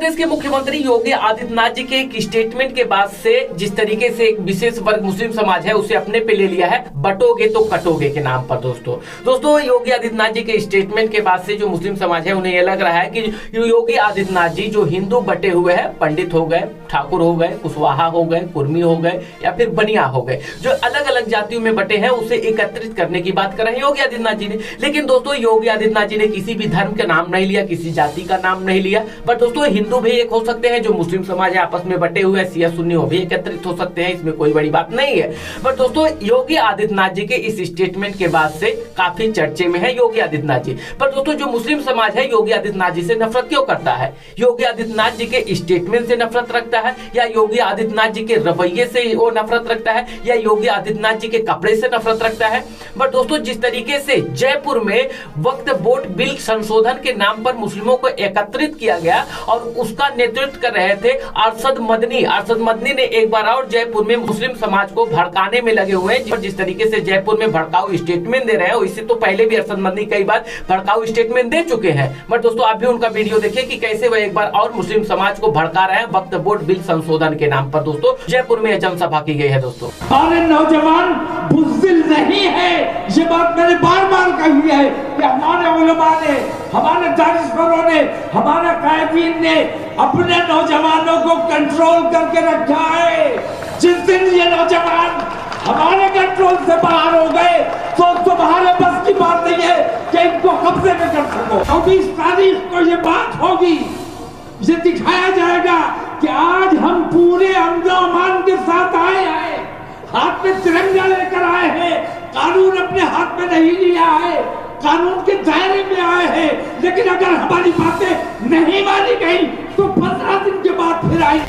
प्रदेश के मुख्यमंत्री योगी आदित्यनाथ जी के एक स्टेटमेंट के बाद से जिस तरीके से एक विशेष वर्ग मुस्लिम समाज है उसे अपने पे ले लिया है बटोगे तो कटोगे के नाम पर। दोस्तों योगी आदित्यनाथ जी के स्टेटमेंट के बाद से जो मुस्लिम समाज है उन्हें यह लग रहा है कि योगी आदित्यनाथ जी जो हिंदू बटे हुए हैं, पंडित हो गए, ठाकुर हो गए, कुशवाहा हो गए, कुर्मी हो गए या फिर बनिया हो गए, जो अलग अलग जातियों में बटे हैं उसे एकत्रित करने की बात कर रहे हैं योगी आदित्यनाथ जी ने। लेकिन दोस्तों योगी आदित्यनाथ जी ने किसी भी धर्म का नाम नहीं लिया, किसी जाति का नाम नहीं लिया। बट दोस्तों हिंदू भी एक हो सकते हैं, जो मुस्लिम समाज है आपस में बटे हुए शिया सुन्नी वो भी एकत्रित हो सकते हैं, इसमें कोई बड़ी बात नहीं है। बट दोस्तों योगी आदित्यनाथ जी के इस स्टेटमेंट के बाद से काफी चर्चे में है योगी आदित्यनाथ जी। पर दोस्तों जो मुस्लिम समाज है योगी आदित्यनाथ जी से नफरत क्यों करता है? योगी आदित्यनाथ जी के स्टेटमेंट से नफरत रखता है या योगी आदित्यनाथ जी के रवैये से वो नफरत रखता है या योगी आदित्यनाथ जी के कपड़े से नफरत रखता है? बट दोस्तों जिस तरीके से जयपुर में वक्फ बोर्ड बिल संशोधन के नाम पर मुस्लिमों को एकत्रित किया गया और उसका नेतृत्व कर रहे थे अरशद मदनी ने एक बार और जयपुर में मुस्लिम समाज को भड़काने में लगे हुए हैं। जिस तरीके से जयपुर में भड़काऊ स्टेटमेंट दे रहे हैं, इससे तो पहले भी अरशद मदनी कई बार भड़काऊ स्टेटमेंट दे चुके हैं। बट दोस्तों आप भी उनका वीडियो देखिए कि कैसे वह एक बार और मुस्लिम समाज को भड़का रहे हैं वक्फ बोर्ड बिल संशोधन के नाम पर। दोस्तों जयपुर में जनसभा की गई है। दोस्तों हमारे नौजवान बुज़दिल नहीं है, ये बात मैंने बार बार कही है कि हमारे उलमा ने, हमारे दानिशवरों ने, हमारे कायदीन ने अपने नौजवानों को कंट्रोल करके रखा है। जिस दिन ये नौजवान हमारे कंट्रोल से बाहर हो गए तो तुम्हारे बस की बात नहीं है कि इनको कब्जे में कर सको। 24 तारीख को ये बात होगी, ये दिखाया जाएगा कि आज हम पूरे अमन के साथ आए हैं, हाथ में तिरंगा लेकर आए हैं, कानून अपने हाथ में नहीं लिया है, कानून के दायरे में आए हैं। लेकिन अगर हमारी बातें नहीं मानी गई तो 15 दिन के बाद फिर आई।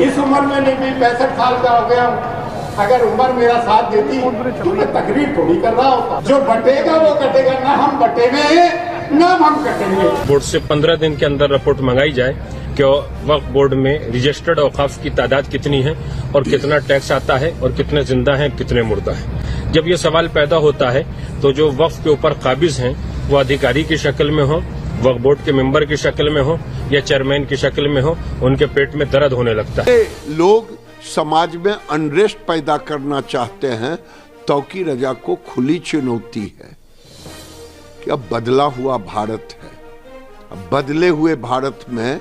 इस उम्र में नहीं भी 65 साल का हो गया हूँ, अगर उम्र मेरा साथ देती तो मैं तकरीर थोड़ी कर रहा होता। जो बटेगा वो कटेगा, ना हम बटेंगे ना हम कटेंगे। बोर्ड से 15 दिन के अंदर रिपोर्ट मंगाई जाए कि वक्फ बोर्ड में रजिस्टर्ड औकाफ की तादाद कितनी है और कितना टैक्स आता है और कितने जिंदा हैं कितने मुर्दा हैं। जब ये सवाल पैदा होता है तो जो वक्फ के ऊपर काबिज हैं वो अधिकारी की शक्ल में हो, वक्फ बोर्ड के मेंबर की शक्ल में हो या चेयरमैन की शक्ल में हो, उनके पेट में दर्द होने लगता है। लोग समाज में अनरेस्ट पैदा करना चाहते हैं। तौकी रजा को खुली चुनौती है कि अब बदला हुआ भारत है, अब बदले हुए भारत में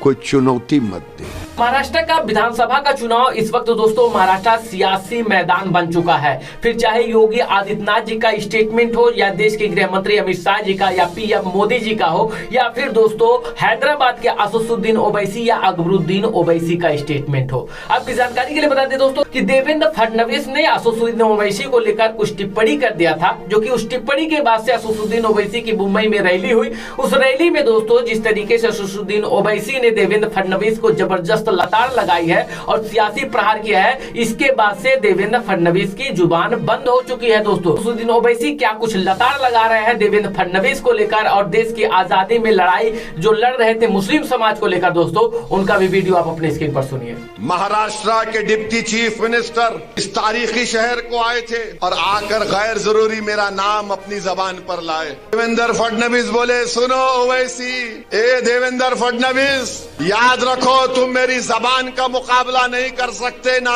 कोई चुनौती मत दे। महाराष्ट्र का विधानसभा का चुनाव इस वक्त दोस्तों महाराष्ट्र सियासी मैदान बन चुका है। फिर चाहे योगी आदित्यनाथ जी का स्टेटमेंट हो या देश के गृह मंत्री अमित शाह जी का या पीएम मोदी जी का हो या फिर दोस्तों हैदराबाद के असदुद्दीन ओवैसी या अकबरुद्दीन ओवैसी का स्टेटमेंट हो। आपकी जानकारी के लिए बता दें दोस्तों कि देवेंद्र फडणवीस ने असदुद्दीन ओवैसी को लेकर कुछ टिप्पणी कर दिया था, जो कि उस टिप्पणी के बाद से असदुद्दीन ओवैसी की मुंबई में रैली हुई। उस रैली में दोस्तों जिस तरीके से असदुद्दीन ओवैसी ने देवेंद्र फडणवीस को जबरदस्त लताड़ लगाई है और सियासी प्रहार किया है, इसके बाद से देवेंद्र फडणवीस की जुबान बंद हो चुकी है। दोस्तों असदुद्दीन ओवैसी क्या कुछ लताड़ लगा रहे हैं देवेंद्र फडणवीस को लेकर और देश की आजादी में लड़ाई जो लड़ रहे थे मुस्लिम समाज को लेकर, दोस्तों उनका भी वीडियो आप अपने स्क्रीन पर सुनिए। महाराष्ट्र के डिप्टी चीफ मिनिस्टर इस तारीखी शहर को आए थे और आकर गैर जरूरी मेरा नाम अपनी जबान पर लाए। देवेंद्र फडणवीस बोले, सुनो ओवैसी, ए देवेंद्र फडणवीस, याद रखो तुम मेरी जबान का मुकाबला नहीं कर सकते ना।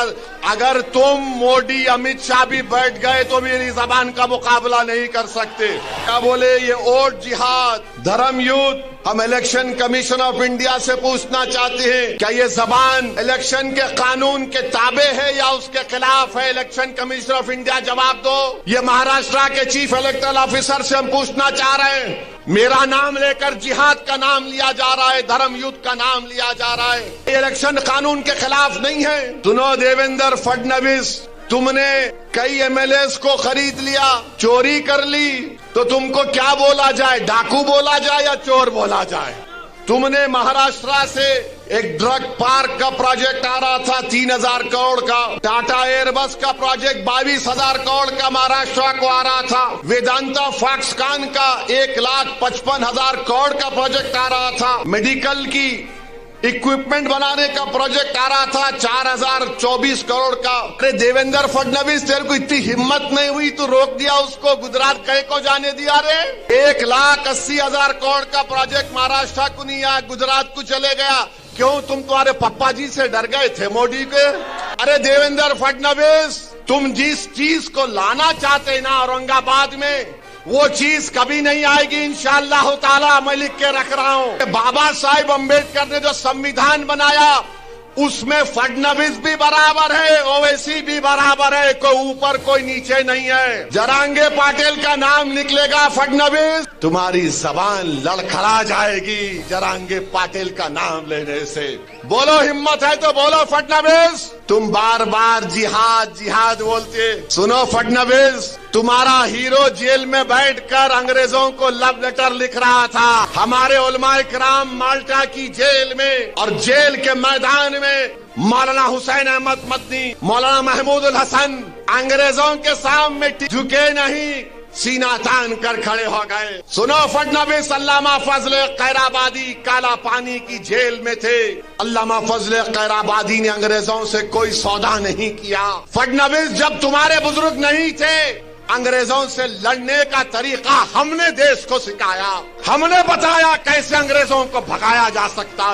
अगर तुम मोदी अमित शाह भी बैठ गए तो मेरी जबान का मुकाबला नहीं कर सकते। क्या बोले? ये वोट जिहाद, धर्म युद्ध। हम इलेक्शन कमीशन ऑफ इंडिया से पूछना चाहते हैं, क्या ये जबान इलेक्शन के कानून के ताबे है या उसके खिलाफ है? इलेक्शन कमीशन ऑफ इंडिया जवाब दो। ये महाराष्ट्र के चीफ इलेक्टोरल ऑफिसर से हम पूछना चाह रहे हैं, मेरा नाम लेकर जिहाद का नाम लिया जा रहा है, धर्म युद्ध का नाम लिया जा रहा है, ये इलेक्शन कानून के खिलाफ नहीं है। सुनो देवेंद्र फडणवीस, तुमने कई एमएलएस को खरीद लिया, चोरी कर ली, तो तुमको क्या बोला जाए? डाकू बोला जाए या चोर बोला जाए? तुमने महाराष्ट्र से एक ड्रग पार्क का प्रोजेक्ट आ रहा था 3000 करोड़ का, टाटा एयरबस का प्रोजेक्ट 22,000 करोड़ का महाराष्ट्र को आ रहा था, वेदांता फॉक्सकॉन का 1,55,000 करोड़ का प्रोजेक्ट आ रहा था, मेडिकल की इक्विपमेंट बनाने का प्रोजेक्ट आ रहा था 4024 करोड़ का। अरे देवेंद्र फडणवीस, तेरे को इतनी हिम्मत नहीं हुई तो रोक दिया उसको, गुजरात कहीं को जाने दिया रे? 1,80,000 करोड़ का प्रोजेक्ट महाराष्ट्र को नहीं आया, गुजरात को चले गया। क्यों? तुम तुम्हारे पप्पा जी से डर गए थे मोदी के? अरे देवेंद्र फडणवीस, तुम जिस चीज को लाना चाहते ना औरंगाबाद में, वो चीज कभी नहीं आएगी इंशाअल्लाह ताला। मैं लिख के रख रहा हूं, बाबा साहिब अम्बेडकर ने जो संविधान बनाया उसमें फडणवीस भी बराबर है, ओवैसी भी बराबर है, कोई ऊपर कोई नीचे नहीं है। जरांगे पाटिल का नाम निकलेगा फडणवीस, तुम्हारी जबान लड़खड़ा जाएगी जरांगे पाटिल का नाम लेने से। बोलो, हिम्मत है तो बोलो फडणवीस। तुम बार बार जिहाद जिहाद बोलते। सुनो फडणवीस, तुम्हारा हीरो जेल में बैठकर अंग्रेजों को लव लेटर लिख रहा था। हमारे उलमाए किराम माल्टा की जेल में और जेल के मैदान में मौलाना हुसैन अहमद मदनी, मौलाना महमूद उल हसन अंग्रेजों के सामने झुके नहीं, सीना तान कर खड़े हो गए। सुनो फडणवीस, अल्लामा फजले खैराबादी काला पानी की जेल में थे। अल्लामा फजले खैराबादी ने अंग्रेजों से कोई सौदा नहीं किया। फडणवीस, जब तुम्हारे बुजुर्ग नहीं थे, अंग्रेजों से लड़ने का तरीका हमने देश को सिखाया, हमने बताया कैसे अंग्रेजों को भगाया जा सकता।